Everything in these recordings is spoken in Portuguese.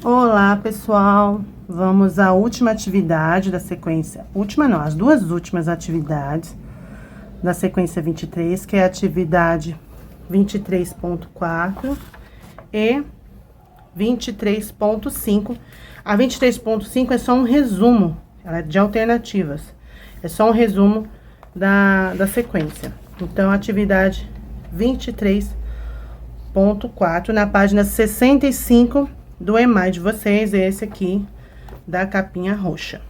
Olá, pessoal! Vamos à última atividade da sequência. Última não, as duas últimas atividades da sequência 23, que é a atividade 23.4 e 23.5. A 23.5 é só um resumo, ela é de alternativas. É só um resumo da sequência. Então, a atividade 23.4, na página 65 do EMAI de vocês, é esse aqui, da capinha roxa.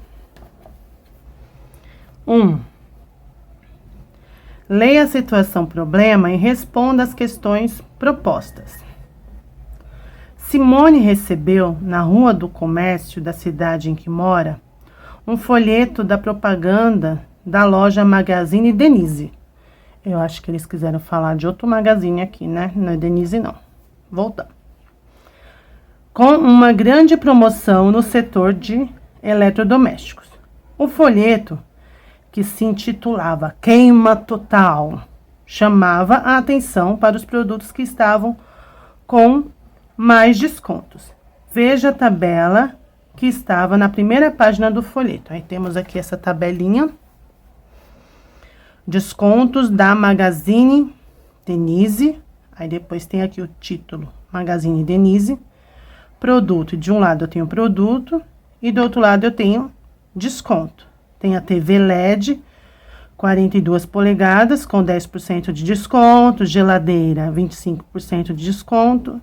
1. Leia a situação problema e responda as questões propostas. Simone recebeu, na rua do comércio da cidade em que mora, um folheto da propaganda da loja Magazine Denise. Eu acho que eles quiseram falar de outro magazine aqui, né? Não é Denise, não. Voltando. Com uma grande promoção no setor de eletrodomésticos. O folheto, que se intitulava Queima Total, chamava a atenção para os produtos que estavam com mais descontos. Veja a tabela que estava na primeira página do folheto. Aí temos aqui essa tabelinha. Descontos da Magazine Denise. Aí depois tem aqui o título, Magazine Denise. Produto, de um lado eu tenho produto e do outro lado eu tenho desconto. Tem a TV LED, 42 polegadas com 10% de desconto, geladeira 25% de desconto,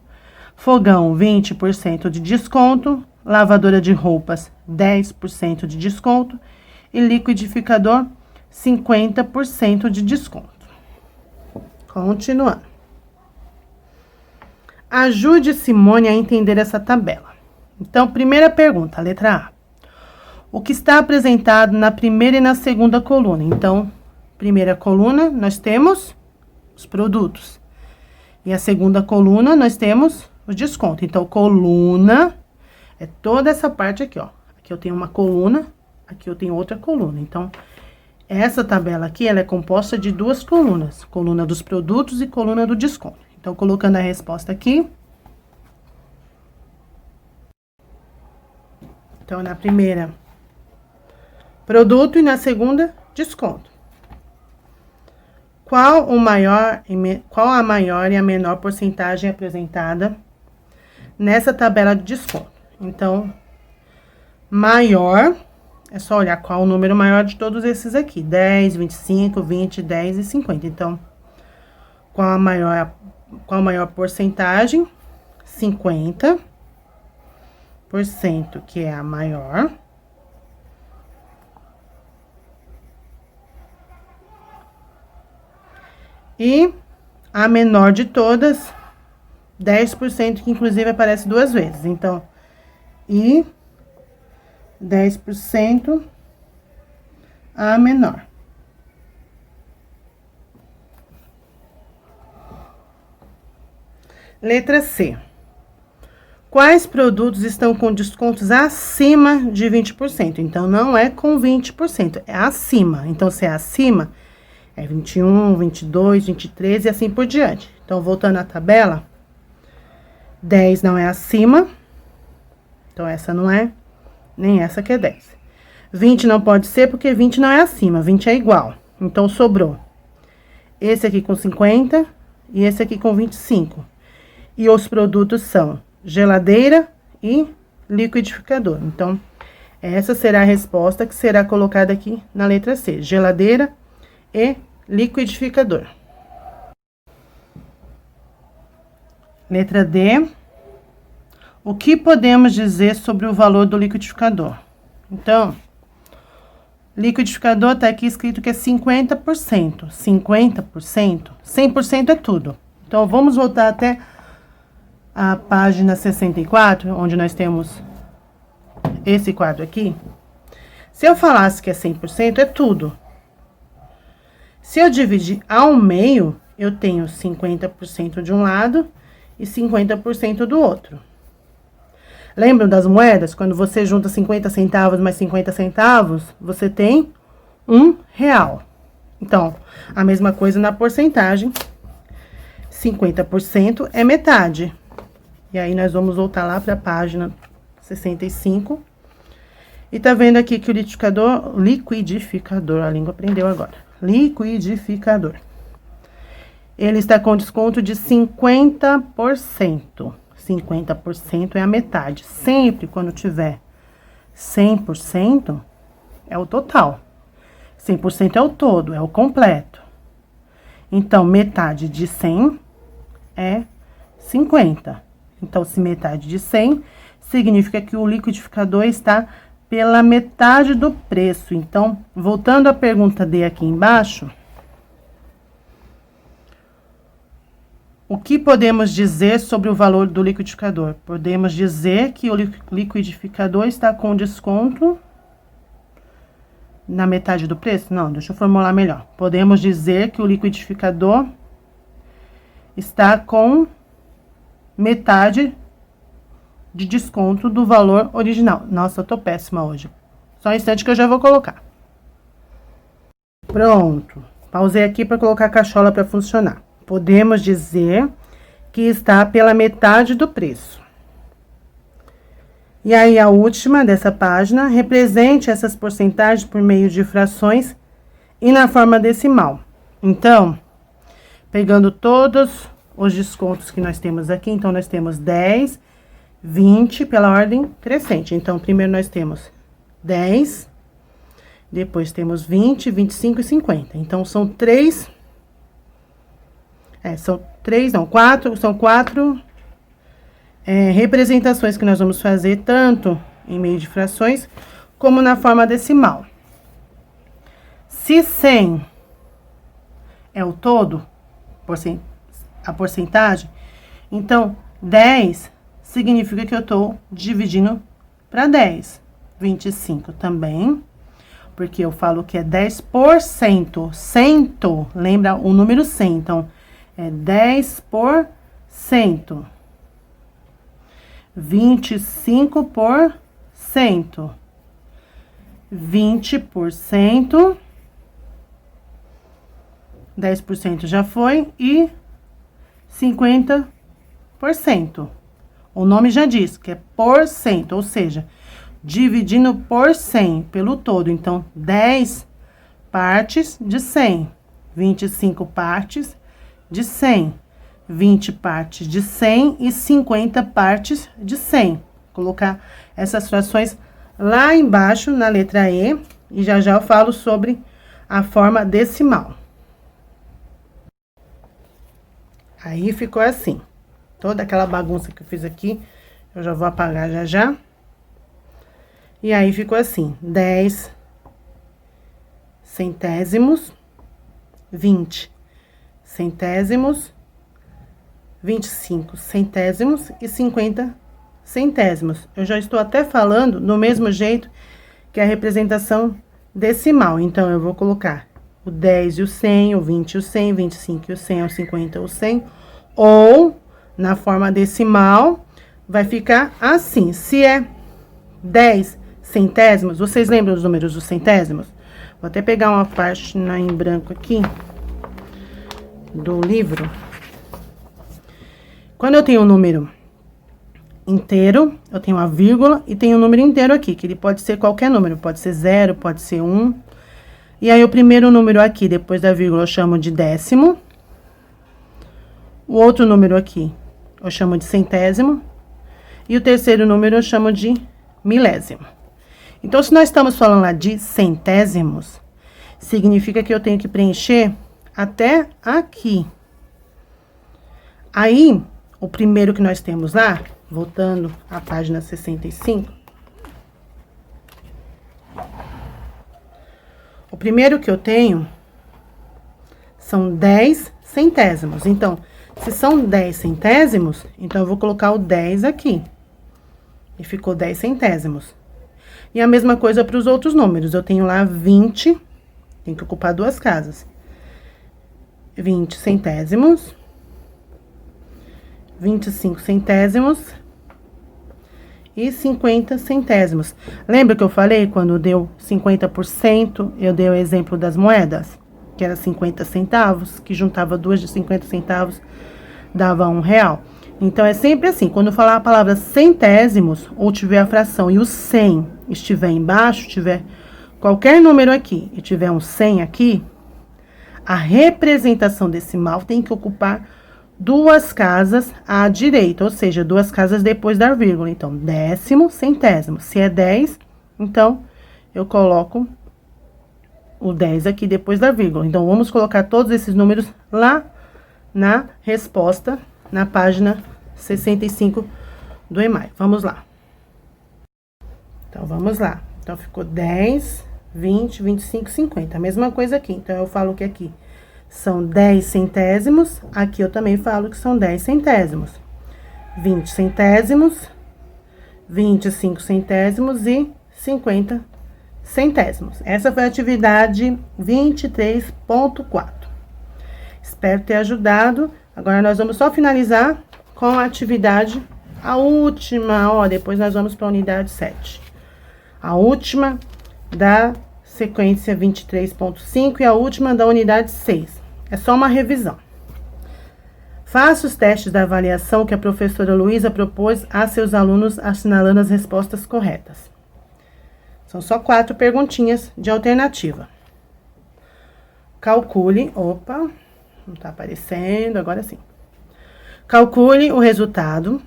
fogão 20% de desconto, lavadora de roupas 10% de desconto e liquidificador 50% de desconto. Continuando. Ajude Simone a entender essa tabela. Então, primeira pergunta, letra A. O que está apresentado na primeira e na segunda coluna? Então, primeira coluna, nós temos os produtos. E a segunda coluna, nós temos o desconto. Então, coluna é toda essa parte aqui, ó. Aqui eu tenho uma coluna, aqui eu tenho outra coluna. Então, essa tabela aqui, ela é composta de duas colunas. Coluna dos produtos e coluna do desconto. Então, colocando a resposta aqui. Então, na primeira, produto e na segunda, desconto. Qual a maior e a menor porcentagem apresentada nessa tabela de desconto? Então, maior, é só olhar qual o número maior de todos esses aqui. 10, 25, 20, 10 e 50. Então, qual a maior porcentagem? 50%, que é a maior. E a menor de todas, 10%, que inclusive aparece duas vezes. Então, e 10% a menor. Letra C. Quais produtos estão com descontos acima de 20%? Então, não é com 20%, é acima. Então, se é acima, é 21, 22, 23 e assim por diante. Então, voltando à tabela, 10 não é acima. Então, essa não é, nem essa que é 10. 20 não pode ser, porque 20 não é acima, 20 é igual. Então, sobrou esse aqui com 50 e esse aqui com 25. E os produtos são geladeira e liquidificador. Então, essa será a resposta que será colocada aqui na letra C. Geladeira e liquidificador. Letra D. O que podemos dizer sobre o valor do liquidificador? Então, liquidificador tá aqui escrito que é 50%. 50%, 100% é tudo. Então, vamos voltar até a página 64, onde nós temos esse quadro aqui. Se eu falasse que é 100%, é tudo. Se eu dividir ao meio, eu tenho 50% de um lado e 50% do outro. Lembram das moedas? Quando você junta 50 centavos mais 50 centavos, você tem R$1. Então, a mesma coisa na porcentagem. 50% é metade. E aí, nós vamos voltar lá para a página 65. E tá vendo aqui que o liquidificador, a língua aprendeu agora. Liquidificador. Ele está com desconto de 50%. 50% é a metade. Sempre quando tiver 100%, é o total. 100% é o todo, é o completo. Então, metade de 100 é 50. Então, se metade de 100, significa que o liquidificador está pela metade do preço. Então, voltando à pergunta D aqui embaixo, o que podemos dizer sobre o valor do liquidificador? Podemos dizer que o liquidificador está com desconto na metade do preço? Não, deixa eu formular melhor. Podemos dizer que o liquidificador está com metade de desconto do valor original. Nossa, eu tô péssima hoje. Só um instante que eu já vou colocar. Pronto. Pausei aqui para colocar a cachola para funcionar. Podemos dizer que está pela metade do preço. E aí, a última dessa página, represente essas porcentagens por meio de frações e na forma decimal. Então, pegando todos os descontos que nós temos aqui, então, nós temos 10, 20 pela ordem crescente. Então, primeiro nós temos 10, depois temos 20, 25 e 50. Então, são quatro representações que nós vamos fazer, tanto em meio de frações, como na forma decimal. Se 100 é o todo, a porcentagem, então, 10 significa que eu tô dividindo para 10. 25 também, porque eu falo que é 10%. Cento, lembra o número 100, então, é 10%. 25%. 20%. 10% já foi. E 50%. O nome já diz que é por cento, ou seja, dividindo por 100 pelo todo. Então, 10 partes de 100, 25 partes de 100, 20 partes de 100 e 50 partes de 100. Vou colocar essas frações lá embaixo na letra E e já eu falo sobre a forma decimal. Aí ficou assim. Toda aquela bagunça que eu fiz aqui, eu já vou apagar já. E aí, ficou assim, 10 centésimos, 20 centésimos, 25 centésimos e 50 centésimos. Eu já estou até falando do mesmo jeito que a representação decimal. Então, eu vou colocar o 10 e o 100, o 20 e o 100, 25 e o 100, o 50 e o 100, ou... na forma decimal, vai ficar assim. Se é 10 centésimos, vocês lembram os números dos centésimos? Vou até pegar uma página em branco aqui do livro. Quando eu tenho um número inteiro, eu tenho uma vírgula e tenho um número inteiro aqui, que ele pode ser qualquer número, pode ser 0, pode ser 1. E aí, o primeiro número aqui, depois da vírgula, eu chamo de décimo. O outro número aqui, eu chamo de centésimo. E o terceiro número, eu chamo de milésimo. Então, se nós estamos falando lá de centésimos, significa que eu tenho que preencher até aqui. Aí, o primeiro que nós temos lá, voltando à página 65. O primeiro que eu tenho são 10 centésimos. Então, se são 10 centésimos, então eu vou colocar o 10 aqui. E ficou 10 centésimos. E a mesma coisa para os outros números. Eu tenho lá 20, tem que ocupar duas casas. 20 centésimos. 25 centésimos. E 50 centésimos. Lembra que eu falei quando deu 50%, eu dei o exemplo das moedas? Que era 50 centavos, que juntava duas de 50 centavos, dava R$1. Então, é sempre assim, quando falar a palavra centésimos, ou tiver a fração e o 100 estiver embaixo, tiver qualquer número aqui e tiver um 100 aqui, a representação decimal tem que ocupar duas casas à direita, ou seja, duas casas depois da vírgula. Então, décimo, centésimo. Se é 10, então, eu coloco o 10 aqui depois da vírgula. Então, vamos colocar todos esses números lá na resposta, na página 65 do EMAI. Vamos lá. Então, vamos lá. Então, ficou 10, 20, 25, 50. A mesma coisa aqui. Então, eu falo que aqui são 10 centésimos. Aqui eu também falo que são 10 centésimos. 20 centésimos, 25 centésimos e 50 centésimos. Essa foi a atividade 23.4. Espero ter ajudado. Agora, nós vamos só finalizar com a atividade, a última, ó, depois nós vamos para a unidade 7. A última da sequência 23.5 e a última da unidade 6. É só uma revisão. Faça os testes da avaliação que a professora Luísa propôs a seus alunos, assinalando as respostas corretas. São só 4 perguntinhas de alternativa. Calcule, opa, não tá aparecendo, agora sim. Calcule o resultado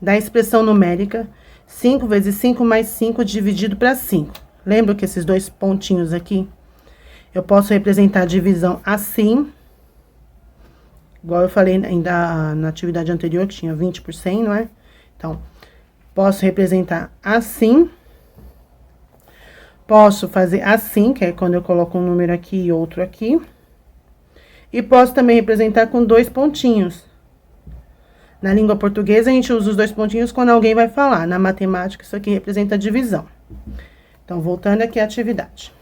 da expressão numérica 5 vezes 5 mais 5 dividido para 5. Lembra que esses dois pontinhos aqui, eu posso representar a divisão assim, igual eu falei ainda na atividade anterior, que tinha 20 por 100, não é? Então, posso representar assim. Posso fazer assim, que é quando eu coloco um número aqui e outro aqui. E posso também representar com 2 pontinhos. Na língua portuguesa, a gente usa os 2 pontinhos quando alguém vai falar. Na matemática, isso aqui representa a divisão. Então, voltando aqui à atividade.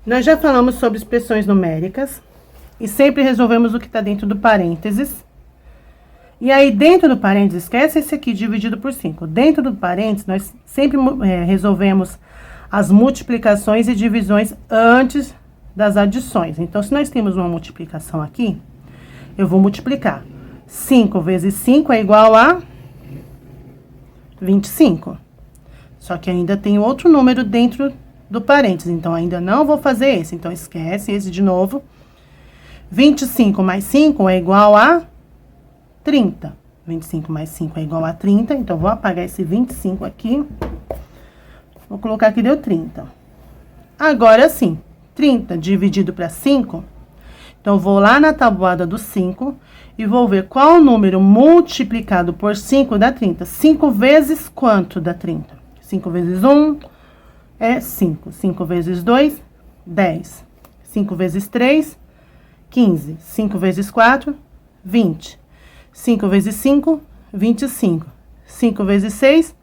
Nós já falamos sobre expressões numéricas. E sempre resolvemos o que está dentro do parênteses. E aí, dentro do parênteses, esquece esse aqui, dividido por 5. Dentro do parênteses, nós sempre resolvemos as multiplicações e divisões antes das adições. Então, se nós temos uma multiplicação aqui, eu vou multiplicar. 5 vezes 5 é igual a 25. Só que ainda tem outro número dentro do parênteses, então ainda não vou fazer esse. Então, esquece esse de novo. 25 mais 5 é igual a 30. 25 mais 5 é igual a 30, então, vou apagar esse 25 aqui. Vou colocar que deu 30. Agora, sim, 30 dividido para 5, então, vou lá na tabuada do 5 e vou ver qual número multiplicado por 5 dá 30. 5 vezes quanto dá 30? 5 vezes 1 é 5. 5 vezes 2, 10. 5 vezes 3, 15. 5 vezes 4, 20. 5 vezes 5, 25. 5 vezes 6,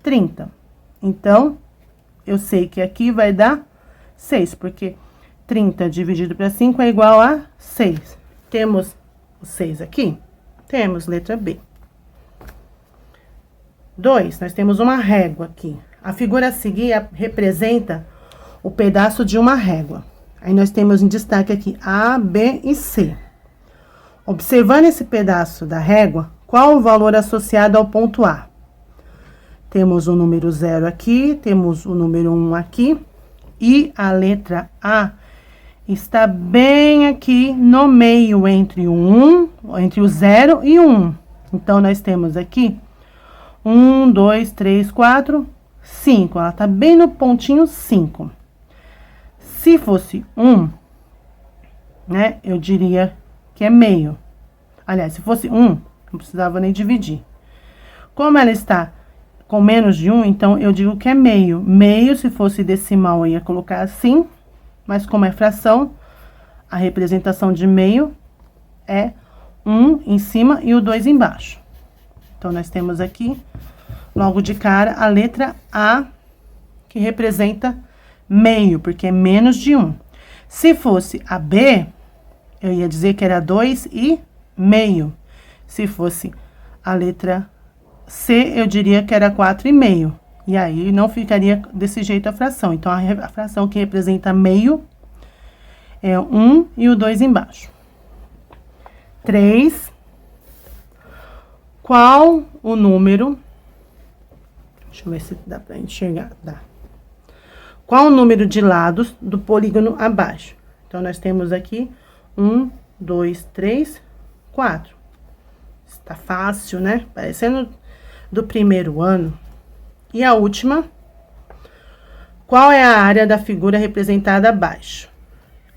30. Então, eu sei que aqui vai dar 6, porque 30 dividido para 5 é igual a 6. Temos o 6 aqui? Temos, letra B. 2, nós temos uma régua aqui. A figura a seguir representa o pedaço de uma régua. Aí, nós temos em destaque aqui A, B e C. Observando esse pedaço da régua, qual o valor associado ao ponto A? Temos o número 0 aqui, temos o número 1 aqui, e a letra A está bem aqui no meio, entre o 0 e o 1. Então, nós temos aqui 1, 2, 3, 4, 5. Ela tá bem no pontinho 5. Se fosse 1, né, eu diria que é meio. Aliás, se fosse 1, não precisava nem dividir. Como ela está com menos de 1, então eu digo que é meio. Meio, se fosse decimal, eu ia colocar assim, mas como é fração, a representação de meio é 1 em cima e o 2 embaixo. Então, nós temos aqui, logo de cara, a letra A, que representa meio, porque é menos de 1. Se fosse a B, eu ia dizer que era 2 e meio. Se fosse a letra C, eu diria que era 4,5. E aí, não ficaria desse jeito a fração. Então, a fração que representa meio É o 1 e o 2 embaixo. 3. Qual o número... Deixa eu ver se dá pra enxergar. Dá. Qual o número de lados do polígono abaixo? Então, nós temos aqui 1, 2, 3, 4. Está fácil, né? Parecendo do primeiro ano. E a última. Qual é a área da figura representada abaixo?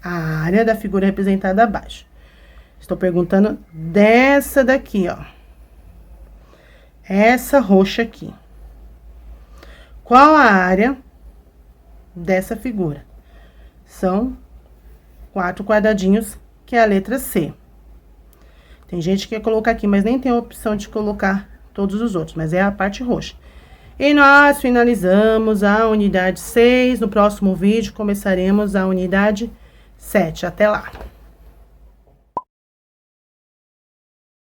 A área da figura representada abaixo. Estou perguntando dessa daqui, ó. Essa roxa aqui. Qual a área dessa figura? São 4 quadradinhos, que é a letra C. Tem gente que quer colocar aqui, mas nem tem a opção de colocar todos os outros, mas é a parte roxa. E nós finalizamos a unidade 6. No próximo vídeo, começaremos a unidade 7. Até lá!